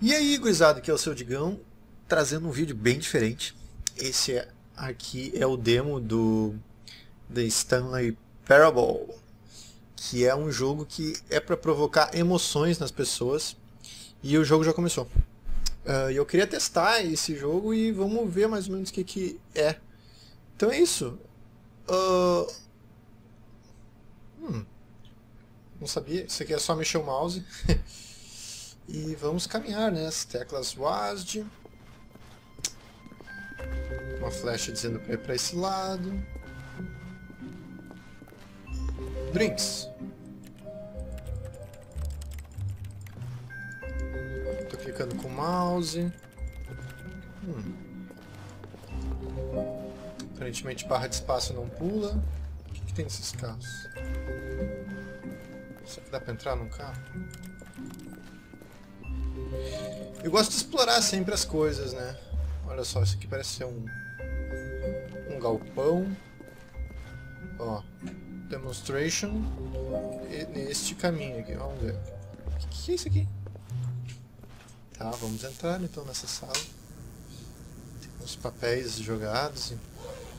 E aí, gurizada, aqui é o seu Digão, trazendo um vídeo bem diferente. Esse aqui é o demo do The Stanley Parable, que é um jogo que é para provocar emoções nas pessoas, e o jogo já começou. E eu queria testar esse jogo e vamos ver mais ou menos o que é. Então é isso. Ah, não sabia, isso aqui é só mexer o mouse. E vamos caminhar, né? As teclas WASD. Uma flecha dizendo para ir para esse lado. Drinks. Tô clicando com o mouse. Aparentemente barra de espaço não pula. O que tem nesses carros? Será que dá para entrar num carro? Eu gosto de explorar sempre as coisas, né? Olha só, isso aqui parece ser um galpão. Ó, demonstration. E neste caminho aqui, vamos ver. O que é isso aqui? Tá, vamos entrar então nessa sala. Tem uns papéis jogados em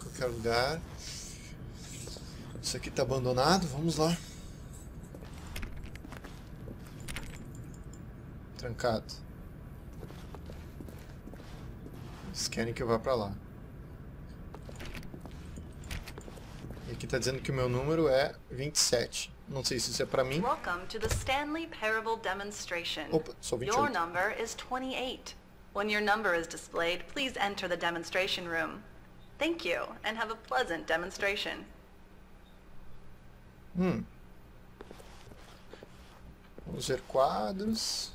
qualquer lugar. Isso aqui tá abandonado, vamos lá. Trancado. Eles querem que eu vá pra lá. E aqui tá dizendo que o meu número é 27. Não sei se isso é pra mim. Welcome to the Stanley Parable demonstration. Opa, sou Your 28. number is 28. When your number is displayed, please enter the demonstration room. Thank you, and have a pleasant demonstration. Vamos ver quadros.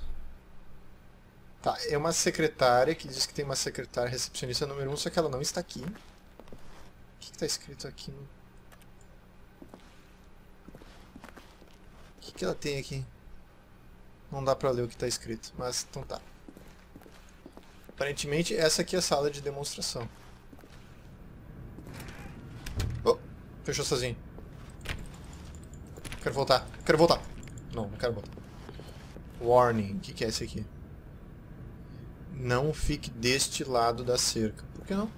Tá, é uma secretária que diz que tem uma secretária recepcionista número 1, só que ela não está aqui. O que está escrito aqui? O que ela tem aqui? Não dá pra ler o que está escrito, mas então tá. Aparentemente essa aqui é a sala de demonstração. Oh, fechou sozinho. Quero voltar, quero voltar. Não quero voltar. Warning, o que é esse aqui? Não fique deste lado da cerca. Por que não?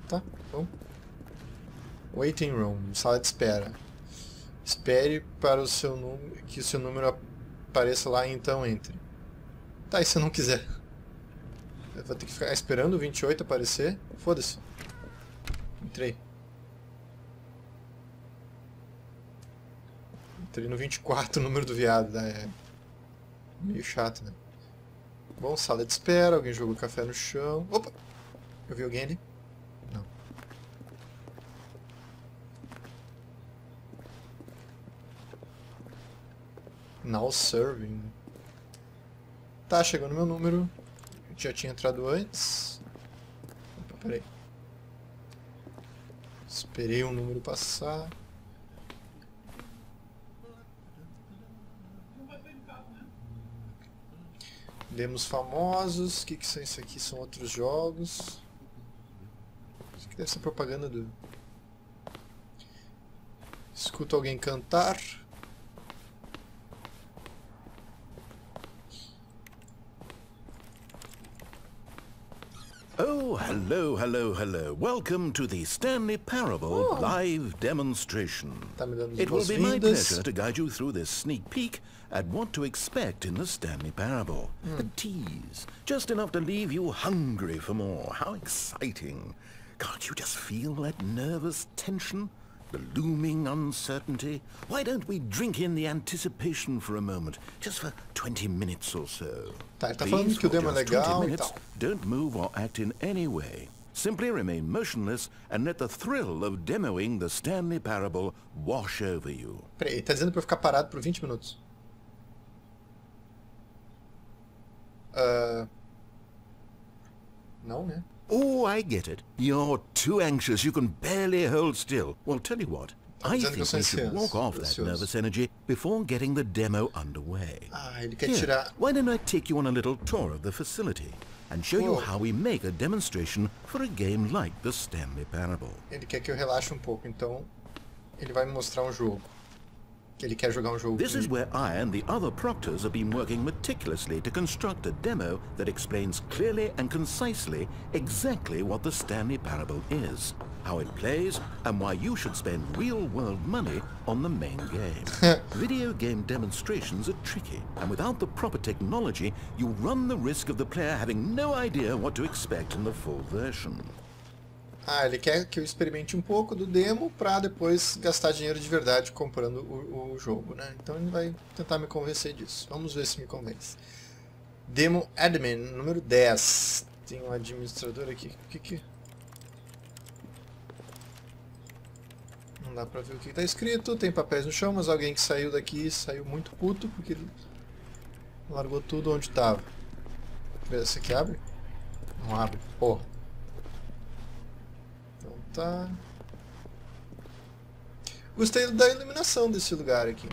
Tá, bom. Waiting room, sala de espera. Espere para o seu número, que o seu número apareça lá e então entre. Tá, e se eu não quiser? Eu vou ter que ficar esperando o 28 aparecer? Foda-se. Entrei. Entrei no 24, o número do viado. É meio chato, né? Bom, sala de espera, alguém jogou café no chão. Opa! Eu vi alguém ali? Não. Now serving. Tá, chegou no meu número. Eu já tinha entrado antes. Opa, peraí. Esperei um número passar. Demos famosos. O que são isso aqui? São outros jogos. Isso aqui deve ser propaganda do... Escuto alguém cantar. Oh, hello, hello, hello. Welcome to the Stanley Parable live demonstration. Tá me dando It will be my boas-vindas. pleasure to guide you through this sneak peek at what to expect in the Stanley Parable. A tease, just enough to leave you hungry for more. How exciting. Can't you just feel that nervous tension? The looming uncertainty? Why don't we drink in the anticipation for a moment, just for 20 minutes or so? Tá, ele tá falando que o demo é for just 20 legal e minutes, tal. don't move or act in any way. Simply remain motionless and let the thrill of demoing the Stanley Parable wash over you. Peraí, ele tá dizendo pra eu ficar parado por 20 minutos. Não, né? Oh, I get it. You're too anxious you can barely hold still. Well, tell you what. I dizendo que eu think sou we should walk off that ansioso. nervous energy before getting the demo underway. Ah, ele quer Here, tirar... why don't I take you on a little tour of the facility and show you Whoa. how we make a demonstration for a game like the Stanley Parable. Ele quer que eu relaxe um pouco, então ele vai me mostrar um jogo. que ele quer jogar um jogo. This is where I and the other proctors have been working meticulously to construct a demo that explains clearly and concisely exactly what the Stanley Parable is, how it plays, and why you should spend real-world money on the main game. Video game demonstrations are tricky, and without the proper technology, you run the risk of the player having no idea what to expect in the full version. Ah, ele quer que eu experimente um pouco do demo para depois gastar dinheiro de verdade comprando o jogo, né? Então ele vai tentar me convencer disso. Vamos ver se me convence. Demo Admin, número 10. Tem um administrador aqui. O que? Não dá pra ver o que está escrito. Tem papéis no chão, mas alguém que saiu daqui saiu muito puto porque ele largou tudo onde estava. Esse aqui abre? Não abre, porra. Tá. Gostei da iluminação desse lugar aqui.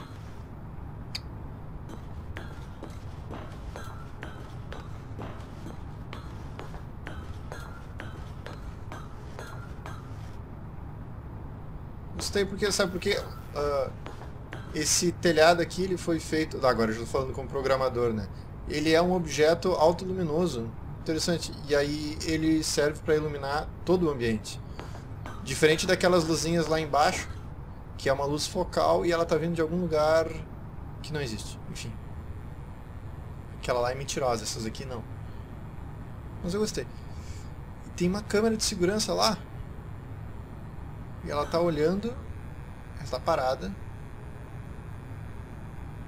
Gostei porque, sabe por quê? Esse telhado aqui ele foi feito... Agora eu já estou falando como programador, né? Ele é um objeto autoluminoso. Interessante. E aí ele serve para iluminar todo o ambiente. Diferente daquelas luzinhas lá embaixo, que é uma luz focal e ela tá vindo de algum lugar que não existe. Enfim. Aquela lá é mentirosa, essas aqui não. Mas eu gostei. E tem uma câmera de segurança lá. E ela tá olhando. Ela tá parada.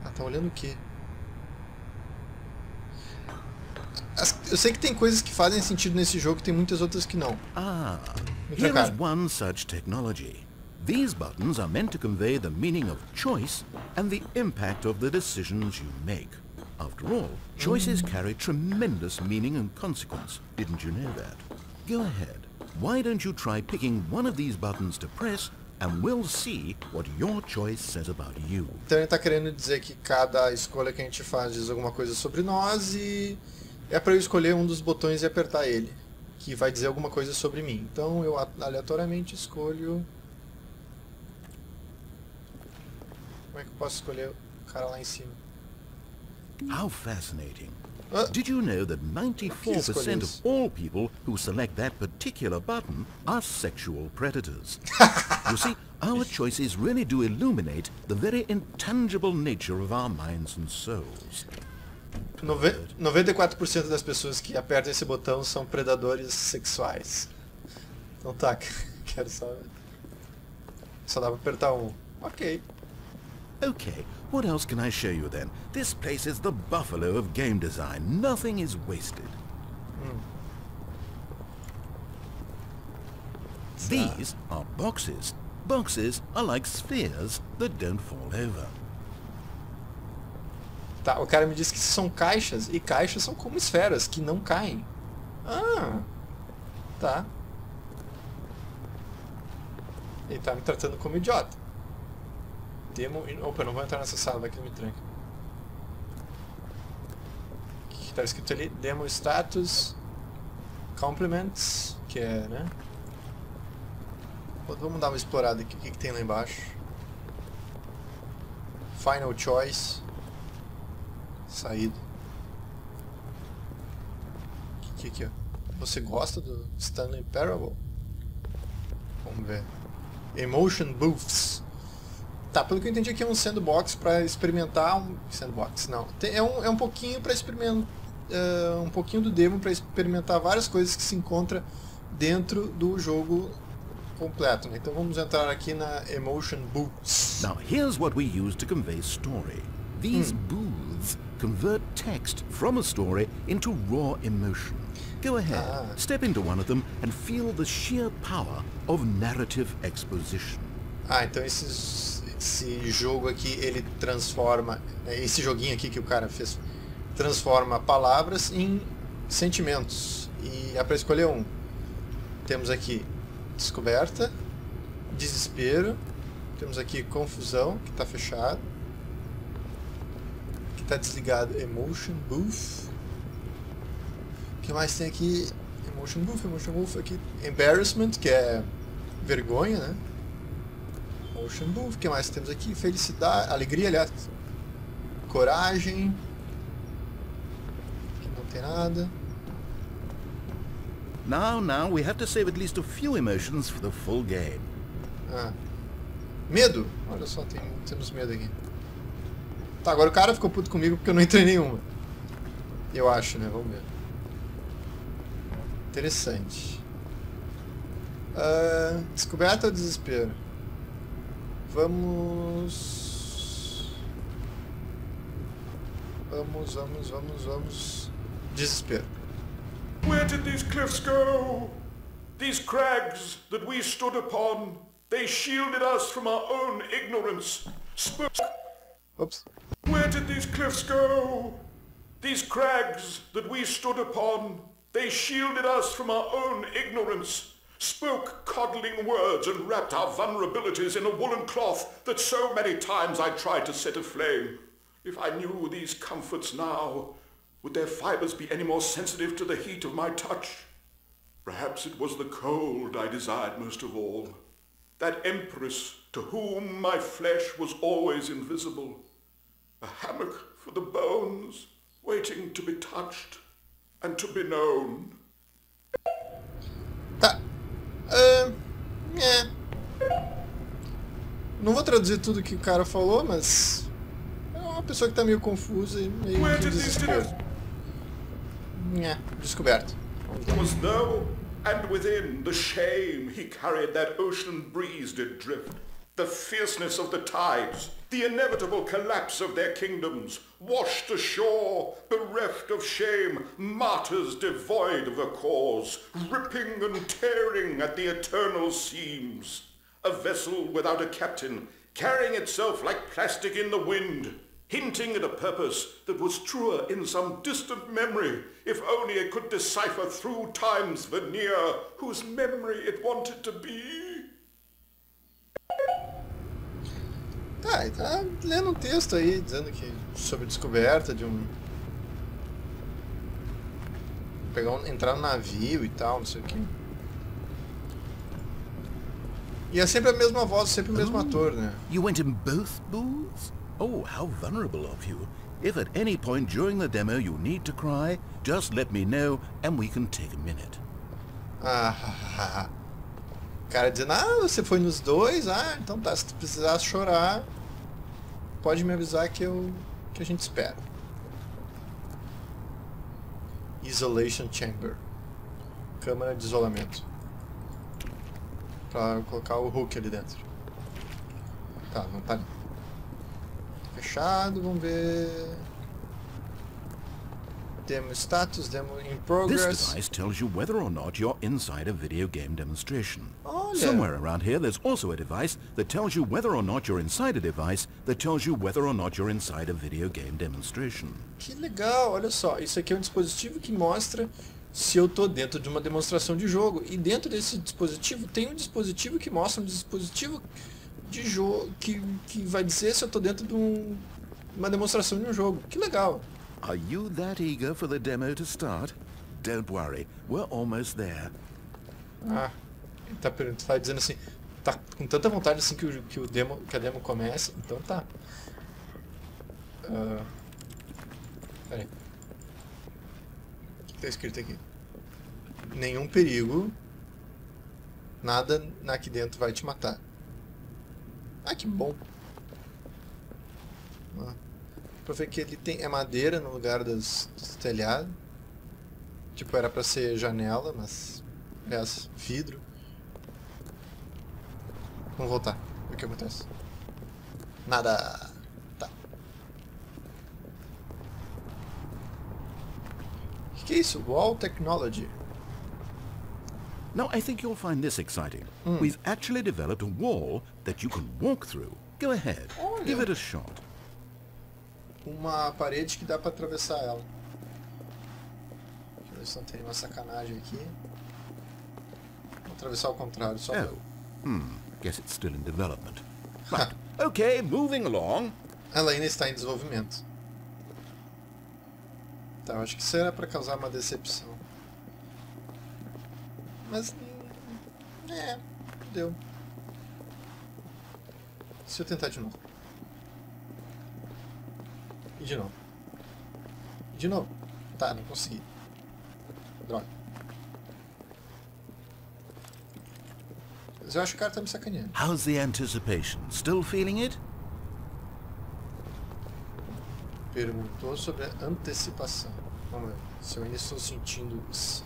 Ela tá olhando o quê? Eu sei que tem coisas que fazem sentido nesse jogo e tem muitas outras que não. Here is one such technology. These buttons are meant to convey the meaning of choice and the impact of the decisions you make. After all, choices carry tremendous meaning and consequence. Didn't you know that? Go ahead. Why don't you try picking one of these buttons to press and we'll see what your choice says about you. Então ele está querendo dizer que cada escolha que a gente faz diz alguma coisa sobre nós e é para eu escolher um dos botões e apertar ele, que vai dizer alguma coisa sobre mim. Então eu aleatoriamente escolho... Como é que eu posso escolher o cara lá em cima? How fascinating. Did you know that 94% of all people who select that particular button are sexual predators? You see, our choices really do illuminate the very intangible nature of our minds and souls. 94% das pessoas que apertam esse botão são predadores sexuais. Então tá, quero só... Só dá pra apertar um. Ok. Okay, what else can I show you then? This place is the buffalo of game design. Nothing is wasted. These are boxes. Boxes are like spheres that don't fall over. Tá, o cara me disse que são caixas, e caixas são como esferas, que não caem. Ah, tá. Ele tá me tratando como idiota. Demo... Opa, não vou entrar nessa sala, vai que ele me tranca. O que tá escrito ali? Demo status, compliments, que é, né? Vamos dar uma explorada aqui, o que tem lá embaixo. Final choice. Saída. O que aqui, ó? Você gosta do Stanley Parable? Vamos ver. Emotion Booths. Tá, pelo que eu entendi aqui é um sandbox para experimentar um... Sandbox, não. É um pouquinho para experimentar... um pouquinho do demo para experimentar várias coisas que se encontra dentro do jogo completo, né? Então vamos entrar aqui na Emotion Booths. Now here's what we use to convey story. These booths convert text from a story into raw emotion. Go ahead, step into one of them and feel the sheer power of narrative exposition. Ah, então esse jogo aqui, ele transforma... Esse joguinho aqui que o cara fez, transforma palavras em sentimentos. E é para escolher um. Temos aqui descoberta, desespero, temos aqui confusão, que está fechado. Que está desligado, Emotion Booth. O que mais tem aqui? Emotion Booth aqui. Embarrassment, que é vergonha, né? Emotion move. O que mais temos aqui? Felicidade, alegria, aliás. Coragem. Aqui não tem nada. Now, we have to save at least a few emotions for the full game. Ah. Medo. Olha só, temos medo aqui. Tá, agora o cara ficou puto comigo porque eu não entrei em nenhuma. Eu acho, né? Vamos ver. Interessante. Descoberta ou desespero? Vamos. Desespero. Where did these cliffs go? These crags that we stood upon, they shielded us from our own ignorance. Oops. Where did these cliffs go? These crags that we stood upon, they shielded us from our own ignorance, spoke coddling words and wrapped our vulnerabilities in a woolen cloth that so many times I tried to set aflame. If I knew these comforts now, would their fibers be any more sensitive to the heat of my touch? Perhaps it was the cold I desired most of all. That empress to whom my flesh was always invisible. A hammock for the bones, waiting to be touched and to be known. Tá. Não vou traduzir tudo que o cara falou, mas é uma pessoa que tá meio confusa e meio que desesperada. Descoberto. Was though, and within the shame he carried that ocean breeze did drift, the fierceness of the tides, the inevitable collapse of their kingdoms, washed ashore, bereft of shame, martyrs devoid of a cause, ripping and tearing at the eternal seams. A vessel without a captain, carrying itself like plastic in the wind, hinting at a purpose that was truer in some distant memory, if only it could decipher through time's veneer whose memory it wanted to be. Tá, ele tá lendo um texto aí, dizendo que sobre a descoberta de um... entrar no navio e tal, não sei o que. E é sempre a mesma voz, sempre o mesmo ator, né? You went in both booths? Oh, how vulnerable of you. If at any point during the demo you need to cry, just let me know and we can take a minute. O cara dizendo, você foi nos dois? Então tá, se tu precisar chorar, pode me avisar que a gente espera. Isolation Chamber. Câmara de isolamento. Pra colocar o Hulk ali dentro. Tá, não tá ali. Fechado, vamos ver... Demo status, demo in progress. This device tells you whether or not you're inside a video game demonstration. Olha. Somewhere around here there's also a device that tells you whether or not you're inside a device that tells you whether or not you're inside a video game demonstration. Que legal, olha só. Isso aqui é um dispositivo que mostra se eu tô dentro de uma demonstração de jogo. E dentro desse dispositivo tem um dispositivo que mostra um dispositivo de jogo que vai dizer se eu tô dentro de uma demonstração de um jogo. Que legal. Are you that eager for the demo to start? Don't worry, we're almost there. Ele tá dizendo assim, tá com tanta vontade assim que a demo comece, então tá. Peraí. O que tá escrito aqui? Nenhum perigo, nada aqui dentro vai te matar. Que bom. Pra ver que ele tem madeira no lugar dos telhados. Tipo, era pra ser janela, mas... aliás, vidro. Vamos voltar. O que acontece? Nada. Tá. O que é isso? Wall Technology. Now I think you'll find this exciting. We've actually developed a wall that you can walk through. Go ahead, give it a shot. Uma parede que dá pra atravessar ela. Deixa eu ver se não tem uma sacanagem aqui. Vou atravessar ao contrário, só pra... Guess it's still in development. Right. Okay, moving along. Ela ainda está em desenvolvimento. Tá, eu acho que isso era pra causar uma decepção. Mas... deu. Se eu tentar de novo. E de novo. E de novo. Tá, não consegui. Droga. Mas eu acho que o cara tá me sacaneando. How's the anticipation? Still feeling it? Perguntou sobre a antecipação. Vamos ver. Se eu ainda estou sentindo... Se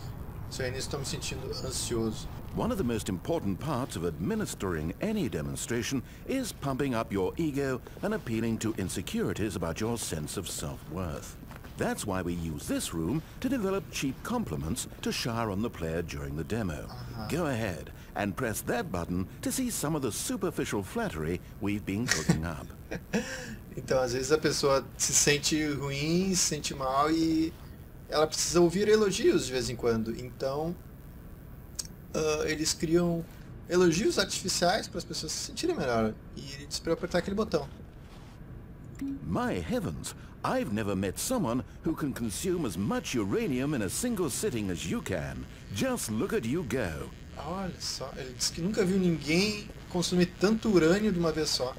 eu ainda estou me sentindo ansioso. One of the most important parts of administering any demonstration is pumping up your ego and appealing to insecurities about your sense of self-worth. That's why we use this room to develop cheap compliments to shower on the player during the demo. Go ahead and press that button to see some of the superficial flattery we've been cooking up. Então, às vezes a pessoa se sente ruim, se sente mal e ela precisa ouvir elogios de vez em quando. Então, eles criam elogios artificiais para as pessoas se sentirem melhor. E ele disse para eu apertar aquele botão. My heavens, I've never met someone who can consume as much uranium in a single sitting as you can. Just look at you go. Olha só, ele disse que nunca viu ninguém consumir tanto urânio de uma vez só.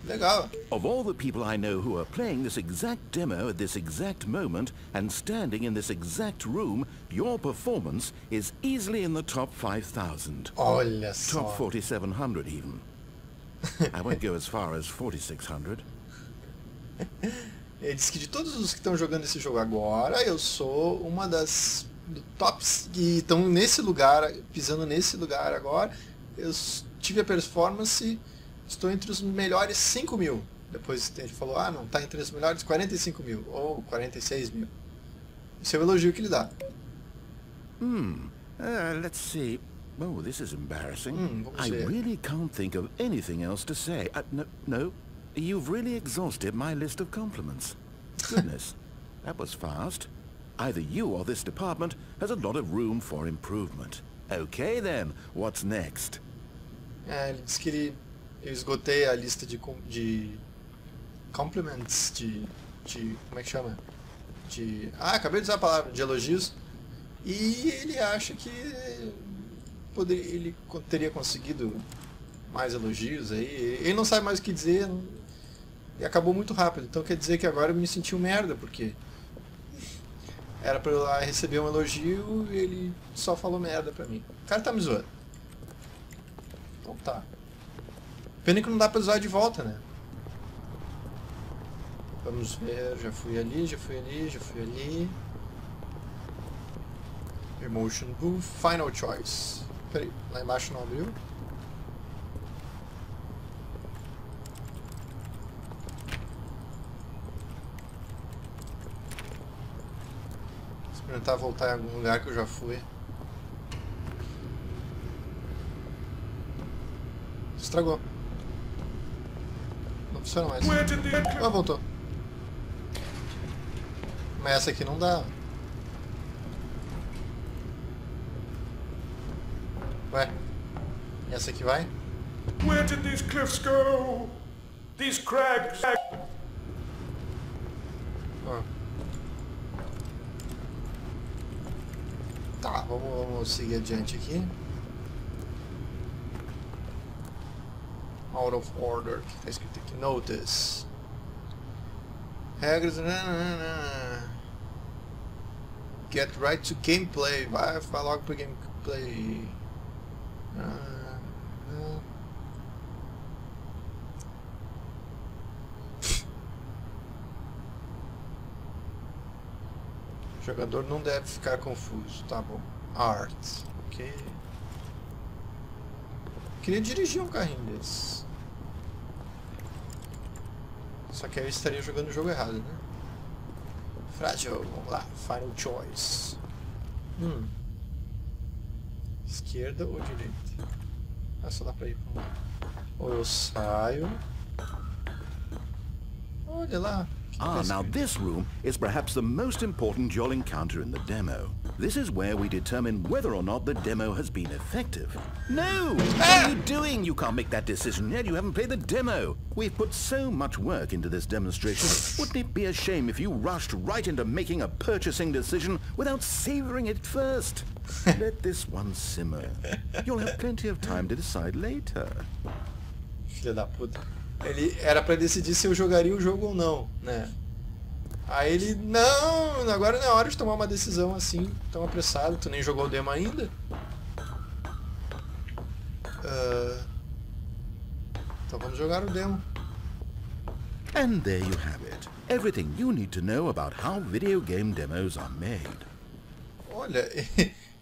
Legal. Of all the people I know who are playing this exact demo at this exact moment and standing in this exact room, your performance is easily in the top 5,000. Olha só. Top 4,700 even. I won't go as far as 4,600. Ele disse que de todos os que estão jogando esse jogo agora, eu sou uma das tops que estão nesse lugar, pisando nesse lugar agora. Eu tive a performance, estou entre os melhores 5 mil. Depois ele falou, não, está entre os melhores 45 mil, ou 46 mil. Esse é o elogio que ele dá. Let's see. Oh, this is embarrassing. Vamos I ver. really can't think of anything else to say. No. You've really exhausted my list of compliments. Goodness, that was fast. Either you or this department has a lot of room for improvement. Okay then, what's next? Ele disse que eu esgotei a lista de compliments, de como é que chama? Acabei de usar a palavra, de elogios. E ele acha que ele teria conseguido mais elogios aí. Ele não sabe mais o que dizer e acabou muito rápido. Então quer dizer que agora eu me senti um merda, porque era pra eu lá receber um elogio e ele só falou merda pra mim. O cara tá me zoando. Então tá. Pena que não dá pra zoar de volta, né? Vamos ver, já fui ali. Emotion Booth, Final Choice. Peraí, lá embaixo não abriu. Experimentar voltar em algum lugar que eu já fui. Estragou. Não funciona mais. Voltou. Mas essa aqui não dá. Ué, e essa aqui vai? Where did these cliffs go? These crags. Tá, vamos seguir adiante aqui. Out of order, que tá escrito aqui, notice. Regras. Get right to gameplay. Vai logo pro gameplay. O jogador não deve ficar confuso, tá bom. Art, ok. Queria dirigir um carrinho desses. Só que aí eu estaria jogando o jogo errado, né? Frágil, vamos lá. Final choice. Esquerda ou direita? Só dá pra ir pra um lado. Ou eu saio. Olha lá. Now this room is perhaps the most important you'll encounter in the demo. This is where we determine whether or not the demo has been effective. No! What are you doing? You can't make that decision yet. You haven't played the demo. We've put so much work into this demonstration. Wouldn't it be a shame if you rushed right into making a purchasing decision without savoring it first? Let this one simmer. You'll have plenty of time to decide later. Filha da puta. Ele era pra decidir se eu jogaria o jogo ou não, né? Aí ele, não, agora não é hora de tomar uma decisão assim, tão apressado, tu nem jogou o demo ainda? Então vamos jogar o demo. And there you have it. Everything you need to know about how video game demos are made. Olha,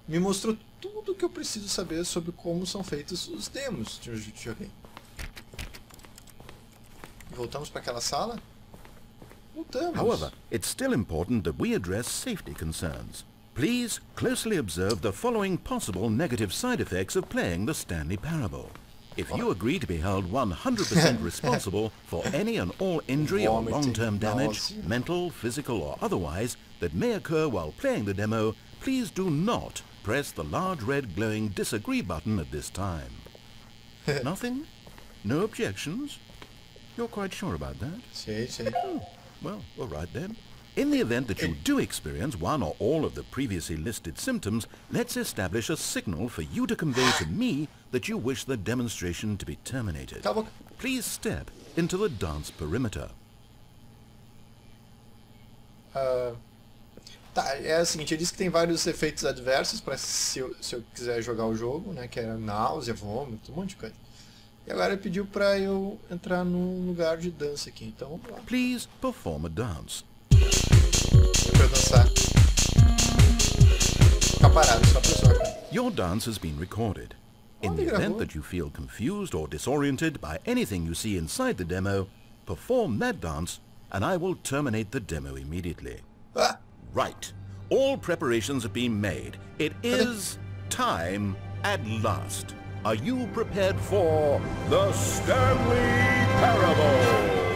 me mostrou tudo que eu preciso saber sobre como são feitos os demos de um videogame. Voltamos para aquela sala? Voltamos. However, it's still important that we address safety concerns. Please closely observe the following possible negative side effects of playing the Stanley Parable. If you agree to be held 100% responsible for any and all injury or long-term damage, mental, physical or otherwise, that may occur while playing the demo, please do not press the large red glowing disagree button at this time. Nothing? No objections? You're quite sure about that? Sim. Oh, well, all right then. In the event that you do experience one or all of the previously listed symptoms, let's establish a signal for you to convey to me that you wish the demonstration to be terminated. Please step into the dance perimeter. Tá, é o seguinte, ele disse que tem vários efeitos adversos para se eu quiser jogar o jogo, né, que era náusea, vômito, um monte de coisa. E agora ele pediu para eu entrar num lugar de dança aqui, então vamos lá. Please perform a dance. Pra eu dançar. Ficar parado, só pra zoar. Your dance has been recorded. In the event that you feel confused or disoriented by anything you see inside the demo, perform that dance and I will terminate the demo immediately. Right. All preparations have been made. It is time at last. Are you prepared for the Stanley Parable?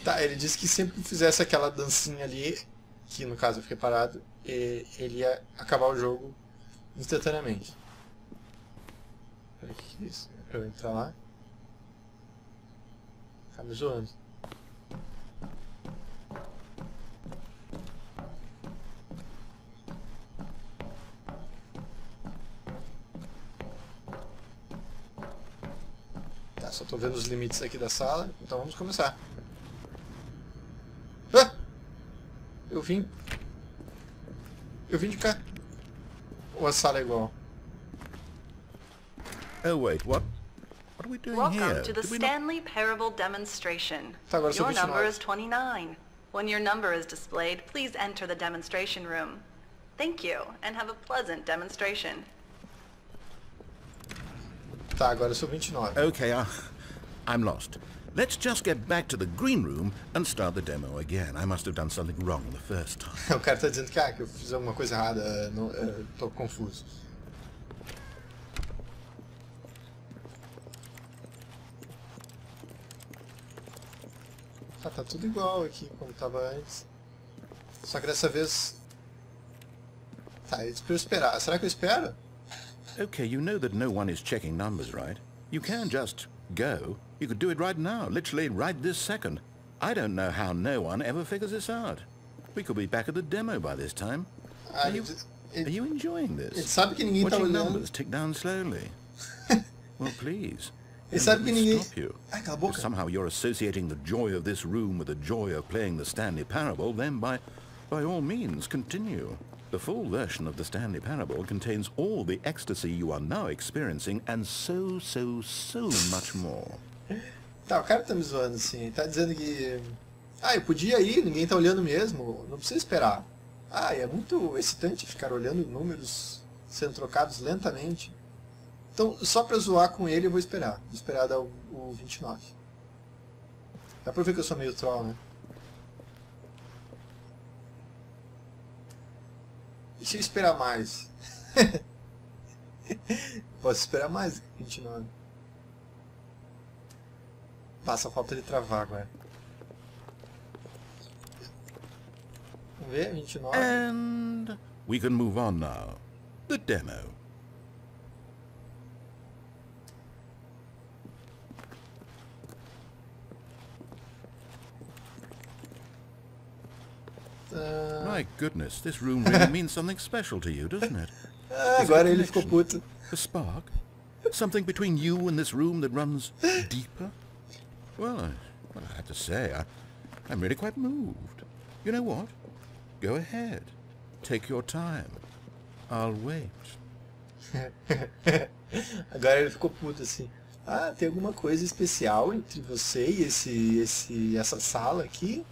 Tá, ele disse que sempre que fizesse aquela dancinha ali, que no caso eu fiquei parado, ele ia acabar o jogo instantaneamente. Peraí, o que é isso? Pra eu entrar lá? Tá me zoando. Tá, só tô vendo os limites aqui da sala, então vamos começar. Ah! Eu vim de cá. Ou a sala é igual? Oh wait, what are we doing here? Welcome to the Stanley Parable demonstration. Tá, agora sou Your number 29. is 29. When your number is displayed, please enter the demonstration room. Thank you, and have a pleasant demonstration. Tá, agora eu sou 29. Okay, I'm lost. Let's just get back to the green room and start the demo again. I must have done something wrong the first time. O cara tá dizendo que eu fiz alguma coisa errada, não, tô confuso. Ah, tá tudo igual aqui como tava antes. Só que dessa vez... Tá, ele disse pra eu esperar. Será que eu espero? Okay, you know that no one is checking numbers, right? You can just go. You could do it right now, literally right this second. I don't know how no one ever figures this out. We could be back at the demo by this time. Are you enjoying this? Ele sabe que ninguém tá Watching olhando. numbers tick down slowly. Well, please. Ele sabe que ninguém... Stop you. Ai, cala a If boca. somehow you're associating the joy of this room with the joy of playing the Stanley Parable, then by all means continue. The full version of the Stanley Parable contains all the ecstasy you are now experiencing and so much more. Tá, o cara tá me zoando assim. Ele tá dizendo que... Ah, eu podia ir, ninguém tá olhando mesmo. Não precisa esperar. Ah, é muito excitante ficar olhando números sendo trocados lentamente. Então, só pra zoar com ele, eu vou esperar. Vou esperar dar o 29. Dá pra ver que eu sou meio troll, né? E se eu esperar mais? Posso esperar mais 29. Passa a falta de travar agora. Vamos ver, 29. And we can move on now. The demo. Uh, My goodness, this room really means something special to you, doesn't it? Ah, agora ele ficou puto. A spark? Something between you and this room that runs deeper? Well, I have to say, I'm really quite moved. You know what? Go ahead. Take your time. I'll wait. Agora ele ficou puto assim. Ah, tem alguma coisa especial entre você e essa sala aqui?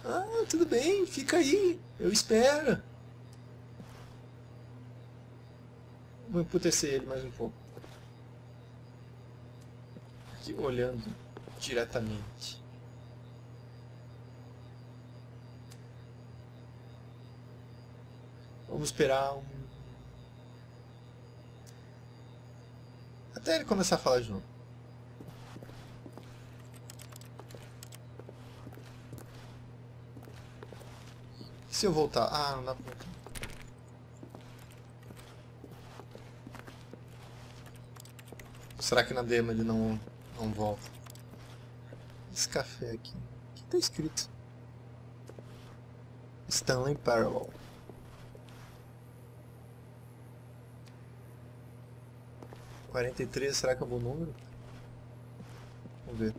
Ah, tudo bem, fica aí, eu espero. Vou emputecer ele mais um pouco. Aqui, olhando diretamente. Vamos esperar até ele começar a falar de novo. E se eu voltar? Ah, não dá pra voltar. Será que na demo ele não volta? Esse café aqui. O que tá escrito? Stanley Parable. (43), será que é um bom número? Vamos ver.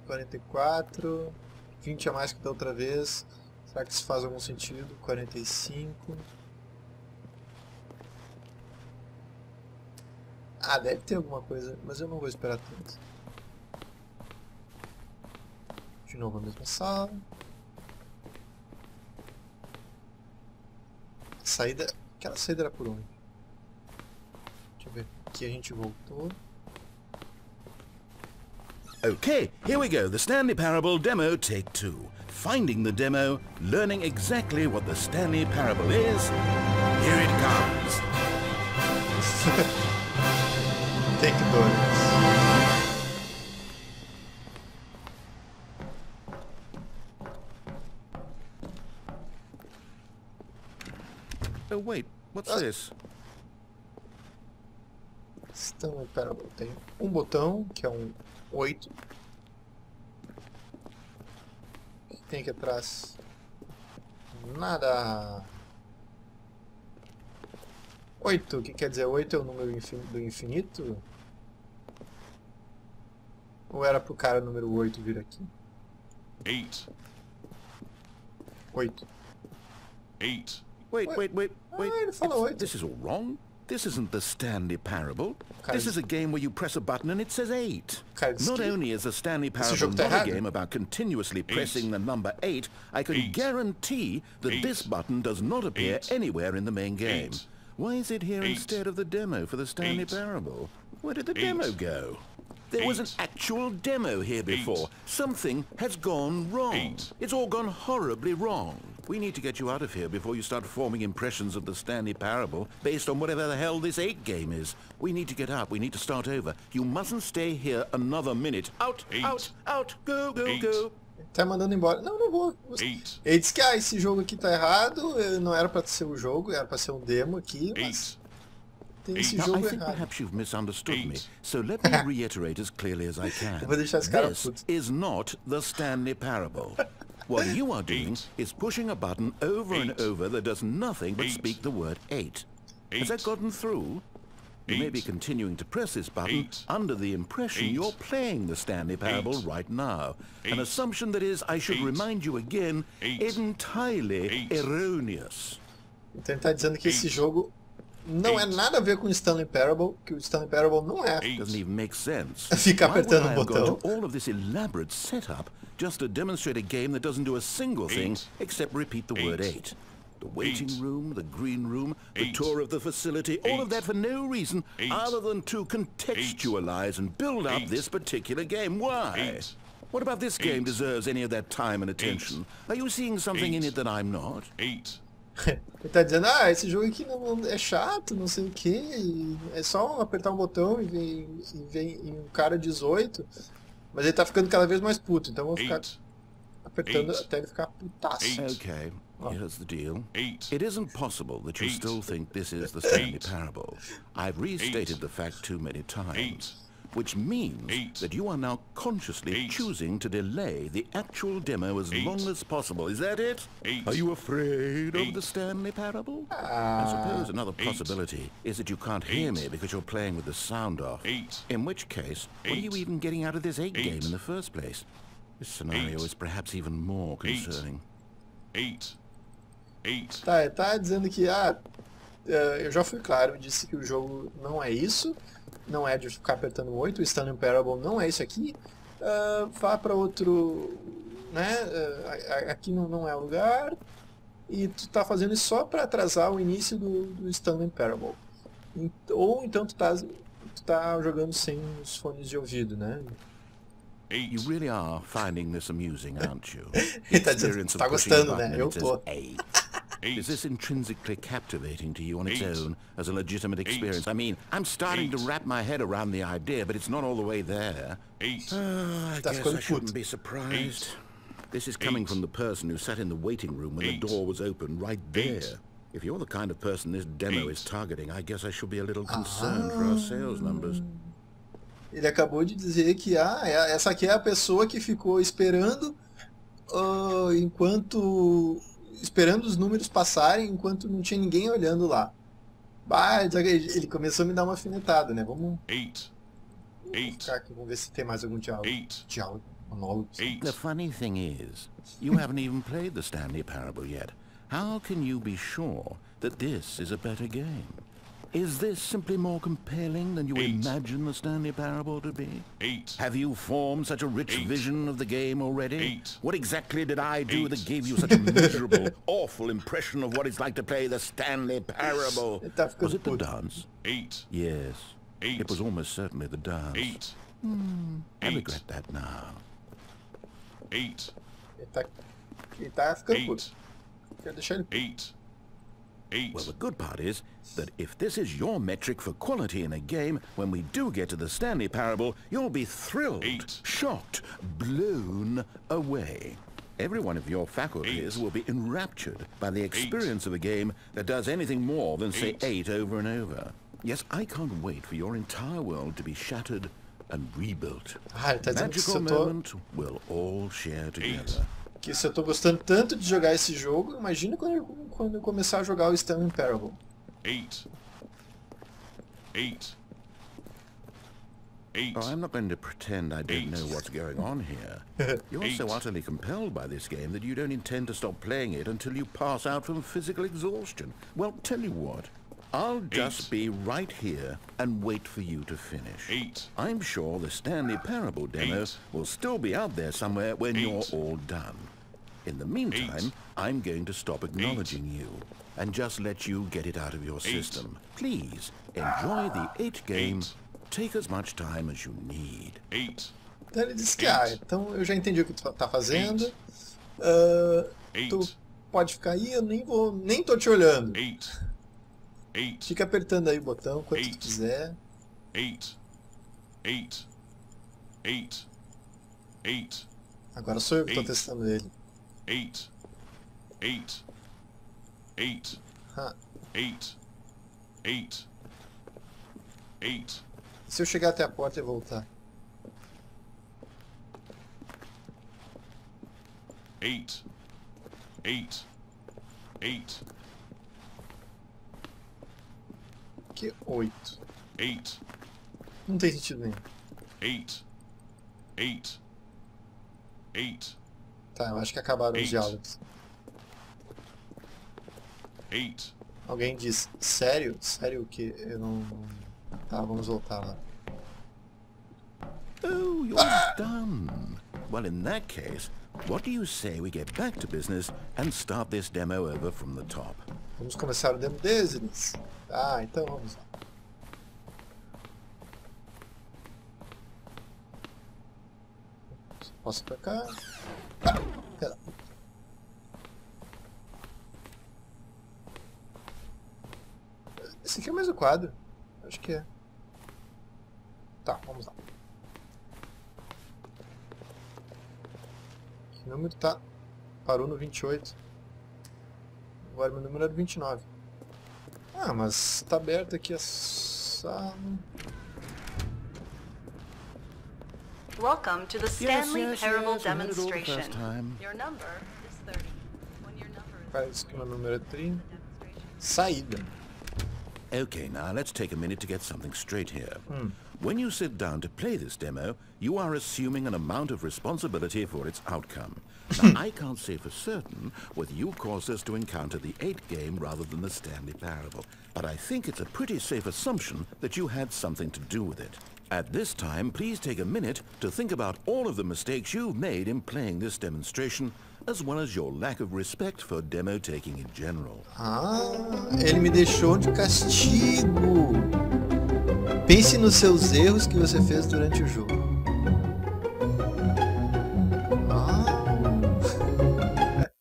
44. 20 a mais que da outra vez. Será que isso faz algum sentido? 45. Ah, deve ter alguma coisa, mas eu não vou esperar tanto. De novo a mesma sala. Saída. Aquela saída era por onde? Deixa eu ver. Aqui a gente voltou. Okay, here we go. The Stanley Parable demo take 2. Finding the demo, learning exactly what the Stanley Parable is. Here it comes. Take 2. Oh wait, what's this? Stanley Parable tem um botão, que é um 8. O que tem aqui atrás? Nada. 8, o que quer dizer? 8 é o número do infinito? Ou era pro cara número 8 vir aqui? 8. 8. 8. Wait. ele falou 8. This is all wrong. This isn't the Stanley Parable. Cara, This is a game where you press a button and it says 8. Cara, Not only is the Stanley Parable jogo tá not a errado. game about continuously pressing the number 8, I can 8. guarantee that this button does not appear 8. anywhere in the main game. 8. Why is it here 8. instead of the demo for the Stanley 8. Parable? Where did the 8. demo go? There was an 8. actual demo here before. 8. Something has gone wrong. 8. It's all gone horribly wrong. We need to get you out of here before you start forming impressions of the Stanley Parable based on whatever the hell this 8 game is. We need to get up. We need to start over. You mustn't stay here another minute. Out, 8. out. Go, 8. go. Tá mandando embora. Não vou. 8. Ele disse que esse jogo aqui tá errado, não era pra ser o jogo, era pra ser um demo aqui, mas 8. tem esse Now, I jogo think errado. perhaps you've misunderstood me, 8. so let me reiterate as clearly as I can. Eu vou deixar esse cara This puto. is not the Stanley Parable. What you are doing 8. is pushing a button over and 8. over that does nothing but 8. speak the word 8. Has 8. that gotten through? You may 8. be continuing to press this button 8. under the impression 8. you're playing the Stanley Parable 8. right now. An 8. assumption that is, I should 8. remind you again, 8. entirely 8. erroneous. Então ele tá dizendo que esse 8. jogo não é 8. nada a ver com o Stanley Parable, que o Stanley Parable não é 8. Doesn't even make sense. ficar Why would apertando I o have gone botão. to all of this elaborate setup just to demonstrate a game that doesn't do a single thing 8. except repeat the word 8. 8? The waiting 8. room, the green room, the 8. tour of the facility, all of 8. that for no reason 8. other than to contextualize and build up 8. this particular game. Why? 8. What about this game 8. deserves any of that time and attention? Are you seeing something in 8. it that I'm not? 8. Ele tá dizendo, esse jogo aqui não é chato, não sei o que, é só apertar um botão e vem um cara 18, mas ele tá ficando cada vez mais puto, então eu vou ficar 8. apertando 8. até ele ficar putaço. 8. Okay, here's the deal. 8. It isn't possible that you 8. still think this is the Stanley 8. Parable. I've restated 8. the fact too many times. 8. which means that you are now consciously choosing to delay the actual demo as long as possible. Is that it? Are you afraid of the Stanley Parable? I suppose another possibility is that you can't hear me because you're playing with the sound off. In which case, what are you even getting out of this 8 game in the first place? This scenario is perhaps even more concerning. Tá, ele tá dizendo que, eu já fui claro, eu disse que o jogo não é isso, não é de ficar apertando 8, o Stanley Parable não é isso aqui, vá para outro, né, aqui não é o lugar, e tu tá fazendo isso só para atrasar o início do Stanley Parable. Ou então tu tá jogando sem os fones de ouvido, né? You really are finding this amusing, aren't you? Ele tá dizendo que tá gostando, né? Eu tô. Is this intrinsically captivating to you on its own as a legitimate experience? I mean, I'm starting to wrap my head around the idea, but it's not all the way there. I guess I shouldn't be surprised. This is coming from the person who sat in the waiting room when the door was open, right there. If you're the kind of person this demo is targeting, I guess I should be a little concerned for our sales numbers. Ele acabou de dizer que essa aqui é a pessoa que ficou esperando esperando os números passarem enquanto não tinha ninguém olhando lá. Ele começou a me dar uma alfinetada, né? Vamos ficar aqui, vamos ver se tem mais algum diálogo, monólogo. The funny thing is, you haven't even played the Stanley Parable yet. How can you be sure that this is a better game? Is this simply more compelling than you imagine the Stanley Parable to be? Have you formed such a rich vision of the game already? What exactly did I do that gave you such a miserable, awful impression of what it's like to play the Stanley Parable? Was it the dance? Yes, it was almost certainly the dance. I regret that now. Ele tá ficando puto. Quero deixar ele puto. Well, the good part is that if this is your metric for quality in a game, when we do get to the Stanley Parable, you'll be thrilled, shocked, blown away. Every one of your faculties will be enraptured by the experience of a game that does anything more than say 8 over and over. Yes, I can't wait for your entire world to be shattered and rebuilt. Magical moment we'll all share together. Que se eu tô gostando tanto de jogar esse jogo, imagina quando eu começar a jogar o Stanley Parable. Oh, I'm not going to pretend I don't know what's going on here. You're so utterly compelled by this game that you don't intend to stop playing it until you pass out from physical exhaustion. Well, tell you what, I'll just be right here and wait for you to finish. I'm sure the Stanley Parable demo will still be out there somewhere when you're all done. In the meantime, I'm going to stop acknowledging you and just let you get it out of your system. Please, enjoy the 8 game. Take as much time as you need. Então ele disse que, então eu já entendi o que tu tá fazendo. Tu pode ficar aí, eu nem tô te olhando. Fica apertando aí o botão quanto tu quiser. Agora sou eu que tô testando ele. Se eu chegar até a porta e voltar? Que 8? Não tem sentido nenhum. Tá, eu acho que acabaram os diálogos. Alguém diz, sério? Sério que eu não... Tá, vamos voltar lá. Oh, you're done. Well, in that case, what do you say we get back to business and start this demo over from the top? Vamos começar o demo deles. Ah, então vamos lá. Posso pra cá? Pera. Esse aqui é mais o quadro. Acho que é. Tá, vamos lá. Que número tá? Parou no 28. Agora meu número era 29. Ah, mas tá aberto aqui a sala. Welcome to the Stanley yes, Parable yes, we heard it all the demonstration. first time. Your number is 30. When your number is Parece que o meu número é 30. demonstration. Saída. Okay, now let's take a minute to get something straight here. When you sit down to play this demo, you are assuming an amount of responsibility for its outcome. Now, I can't say for certain whether you caused us to encounter the 8 game rather than the Stanley Parable, but I think it's a pretty safe assumption that you had something to do with it. At this time, please take a minute to think about all of the mistakes you've made in playing this demonstration, as well as your lack of respect for demo taking in general. Ah, ele me deixou de castigo. Pense nos seus erros que você fez durante o jogo.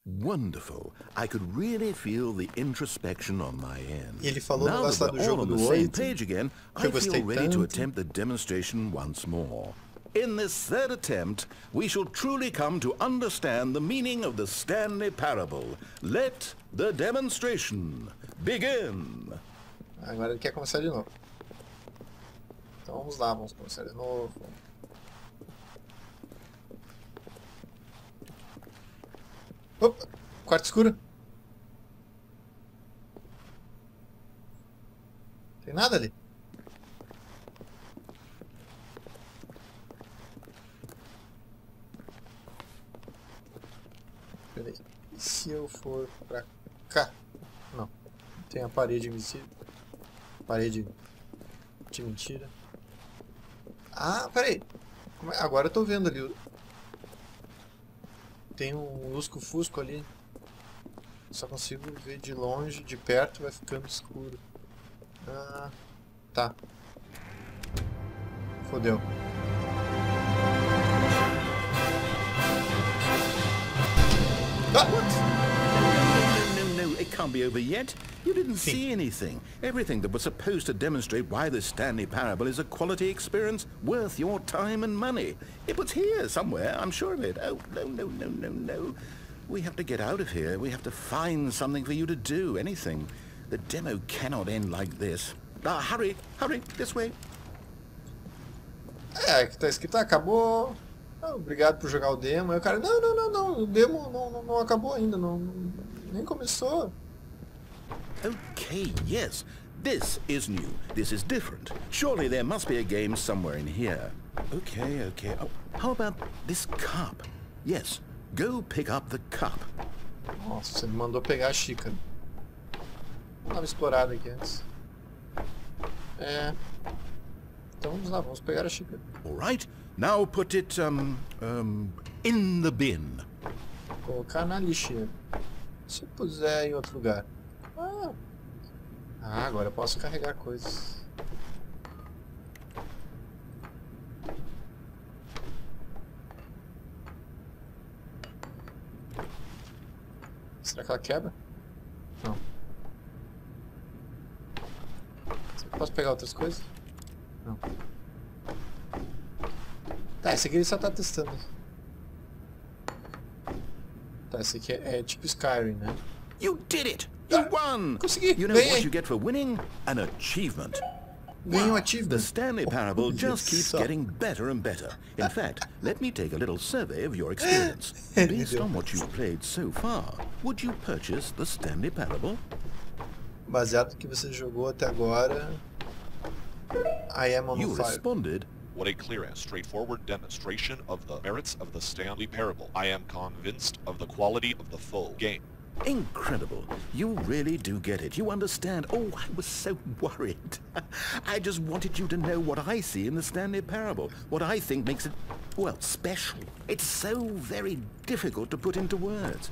Wonderful. I could really feel the introspection on my end. E ele falou Now no that negócio lá we're do all jogo on do the same 8, page again, que eu I gostei feel ready to tanto. attempt the demonstration once more. In this third attempt, we shall truly come to understand the meaning of the Stanley Parable. Let the demonstration begin. Agora ele quer começar de novo. Então vamos lá, vamos começar de novo. Opa, quarto escuro. Tem nada ali. Peraí. E se eu for pra cá? Não. Tem a parede invisível. Parede de mentira. Ah, peraí. Agora eu tô vendo ali. Tem um lusco-fusco ali. Só consigo ver de longe, de perto vai ficando escuro. Ah, tá. Fodeu. No, it can't be over yet. You didn't see anything. Everything that was supposed to demonstrate why the Stanley Parable is a quality experience worth your time and money. It was here somewhere, I'm sure of it. Oh, no. We have to get out of here. We have to find something for you to do, anything. The demo cannot end like this. Hurry, this way. É, que tá escrito, acabou. Ah, obrigado por jogar o demo. Aí o cara, não, o demo não acabou ainda, nem começou. Okay, yes. This is new. This is different. Surely there must be a game somewhere in here. Okay. Oh, how about this cup? Yes, go pick up the cup. Nossa, ele mandou pegar a xícara. Vamos dar uma explorada aqui antes. É. Então vamos lá, vamos pegar a xícara. All right. Now put it, in the bin. Colocar na lixeira. Se eu puser em outro lugar. Ah, agora eu posso carregar coisas. Será que ela quebra? Não. Será que eu posso pegar outras coisas? Não. Tá, esse aqui ele só tá testando. Tá, esse aqui é tipo Skyrim, né? You did it! You won! Consegui! You know Ganhei! what you get for winning? An achievement. Ganhei um achievement. The Stanley Parable just keeps só. getting better and better. In fact, let me take a little survey of your experience. Based on what you've played so far, would you purchase the Stanley Parable? Baseado no que você jogou até agora, I am on You fire. responded, What a clear and straightforward demonstration of the merits of the Stanley Parable. I am convinced of the quality of the full game. incredible. You really do get it. You understand. Oh, I was so worried. I just wanted you to know what I see in the Stanley Parable. What I think makes it, well, special. It's so very difficult to put into words.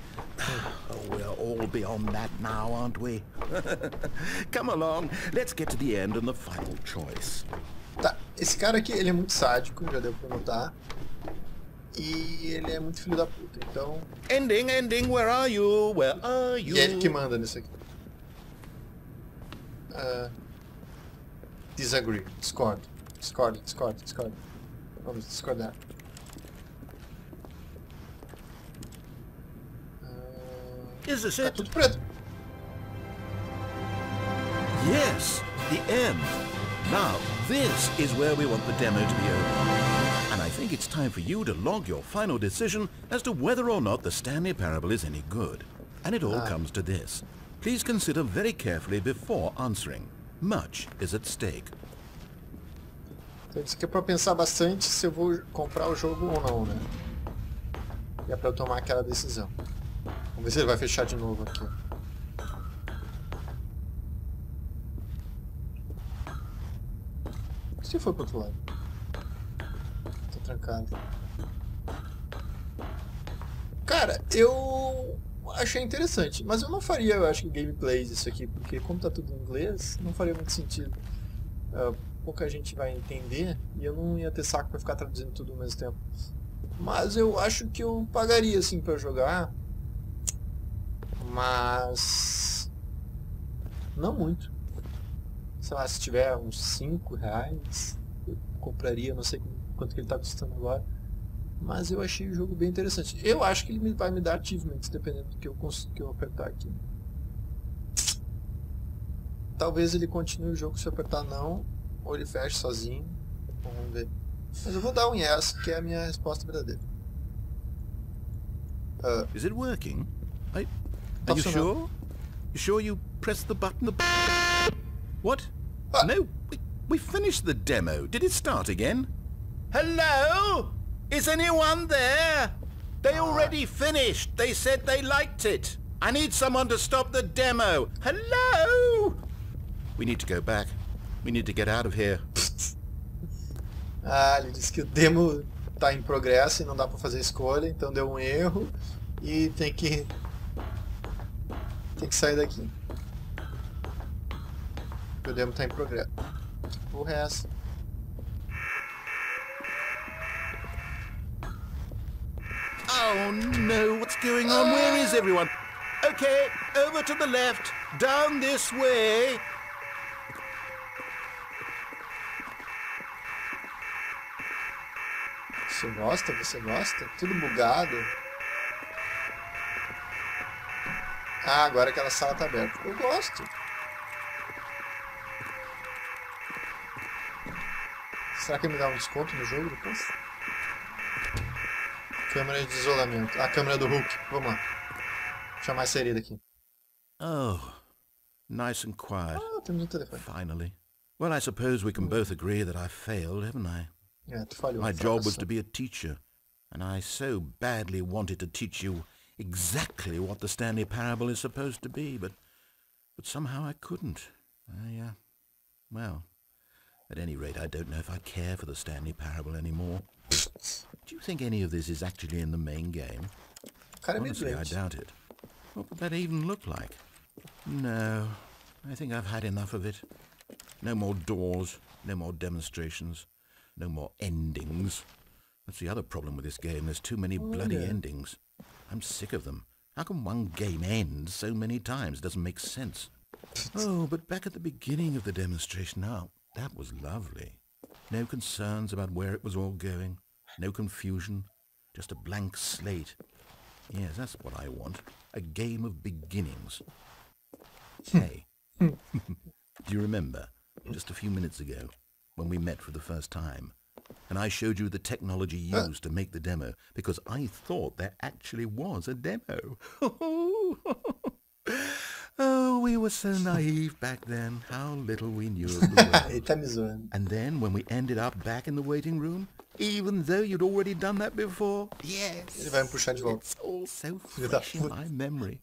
Oh, we're all beyond that now, aren't we? Come along. Let's get to the end and the final choice. Tá, esse cara aqui, ele é muito sádico, já deu pra notar. E ele é muito filho da puta, então... Ending, where are you? Where are you? E é ele que manda nisso aqui. Disagree. Discord. Vamos discordar. Is this Tá it? tudo preto. Yes, the end. Now, this is where we want the demo to be over. And I think it's time for you to log your final decision as to whether or not the Stanley Parable is any good. And it all comes to this. Please consider very carefully before answering. Much is at stake. Então isso aqui é pra pensar bastante se eu vou comprar o jogo ou não, né? E é pra eu tomar aquela decisão. Vamos ver se ele vai fechar de novo aqui. Se for pro outro lado. Tô trancado. Cara, eu achei interessante, mas eu não faria, eu acho que gameplays isso aqui, porque como tá tudo em inglês, não faria muito sentido. Pouca gente vai entender e eu não ia ter saco pra ficar traduzindo tudo ao mesmo tempo. Mas eu acho que eu pagaria assim pra jogar, mas não muito. Sei lá, se tiver uns 5 reais, eu compraria, não sei quanto que ele tá custando agora. Mas eu achei o jogo bem interessante. Eu acho que ele vai me dar achievements, dependendo do que eu apertar aqui. Talvez ele continue o jogo se eu apertar não, ou ele feche sozinho. Vamos ver. Mas eu vou dar um yes, que é a minha resposta verdadeira. Is it working? Are Tá you funcionando. sure? You sure you pressed the button? What? No, we finished the demo. Did it start again? Hello? Is anyone there? They already finished. They said they liked it. I need someone to stop the demo. Hello? We need to go back. We need to get out of here. Ele disse que o demo tá em progresso e não dá pra fazer escolha, então deu um erro e tem que sair daqui. O demo tá em progresso. O resto. Oh no, what's going on? Where is everyone? Okay, over to the left, down this way. Você gosta? Você gosta? Tudo bugado. Agora aquela sala tá aberta. Eu gosto. Será que me dá um desconto no jogo depois? Câmera de isolamento. A câmera do Hulk. Vamos lá. Vou chamar essa herida aqui. Oh, nice and quiet. Temos um telefone. Finally. Well, I suppose we can both agree that I failed, haven't I? Tu falhou. My job was to be a teacher, and I so badly wanted to teach you exactly what the Stanley Parable is supposed to be, but somehow I couldn't. Well, at any rate, I don't know if I care for the Stanley Parable anymore. Do you think any of this is actually in the main game? Honestly, I doubt it. What would that even look like? No, I think I've had enough of it. No more doors, no more demonstrations, no more endings. That's the other problem with this game. There's too many bloody endings. I'm sick of them. How can one game end so many times? It doesn't make sense. Oh, but back at the beginning of the demonstration, now, that was lovely. No concerns about where it was all going. No confusion. Just a blank slate. Yes, that's what I want. A game of beginnings. Hey, do you remember, just a few minutes ago, when we met for the first time, and I showed you the technology used to make the demo, because I thought there actually was a demo. Oh, we were so naive back then. How little we knew of the world. Ele tá me zoando. And then when we ended up back in the waiting room, even though you'd already done that before, yes, Ele vai me puxar de volta. it's all so fresh in my memory.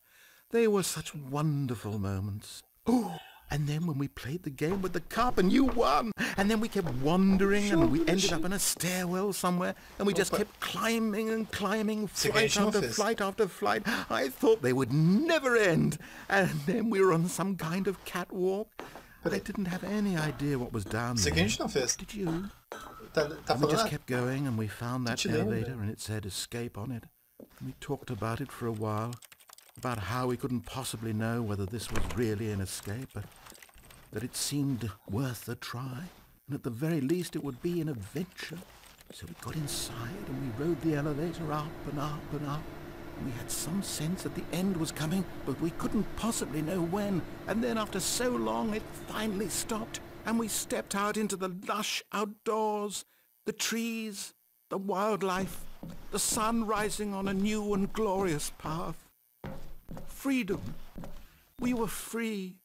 They were such wonderful moments. Oh, and then when we played the game with the cup and you won, and then we kept wandering and we ended up in a stairwell somewhere, and we just kept climbing and climbing, flight after flight after flight. I thought they would never end. And then we were on some kind of catwalk. I didn't have any idea what was down Isso aqui a there. gente não fez. Did you? Tá And we just falando? kept going, and we found that Did you learn elevator, and it said escape on it. And we talked about it for a while, about how we couldn't possibly know whether this was really an escape, but that it seemed worth a try, and at the very least it would be an adventure. So we got inside, and we rode the elevator up and up and up. We had some sense that the end was coming, but we couldn't possibly know when. And then after so long, it finally stopped, and we stepped out into the lush outdoors, the trees, the wildlife, the sun rising on a new and glorious path. Freedom. We were free.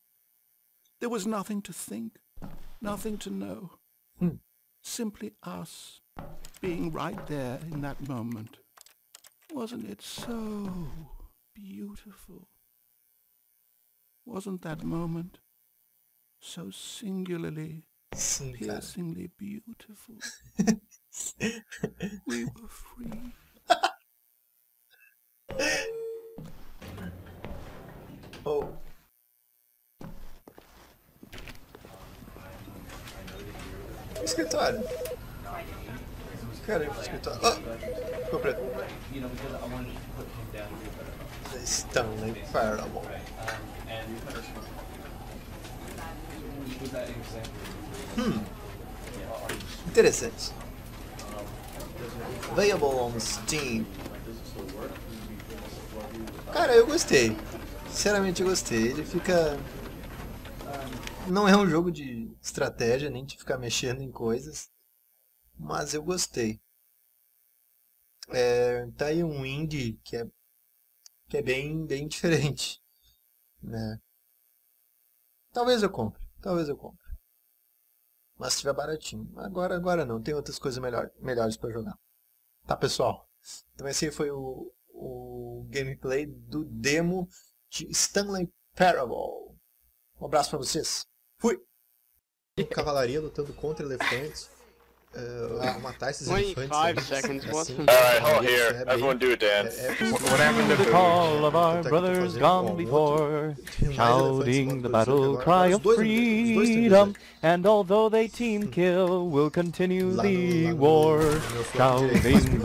There was nothing to think, nothing to know. Simply us, being right there in that moment. Wasn't it so beautiful? Wasn't that moment so singularly, piercingly beautiful? We were free. Oh. Escritório. Cara, escritório. Oh! Ficou preto. The Stanley Parable. Interessante. Available on Steam. Cara, eu gostei. Sinceramente eu gostei. Ele fica... Não é um jogo de estratégia, nem de ficar mexendo em coisas. Mas eu gostei. Tá aí um indie que é bem diferente, né? Talvez eu compre. Mas se estiver baratinho. Agora não, tem outras coisas melhores para jogar. Tá, pessoal? Então esse aí foi o gameplay do demo de Stanley Parable. Um abraço para vocês. Fui! Cavalaria lutando contra elefantes. Matar esses elefantes. 5 seconds, what? Alright, hold here. Everyone do a dance. What happened to the call of our brothers gone before, shouting the battle cry of freedom, and although they team kill, we'll continue the war, shouting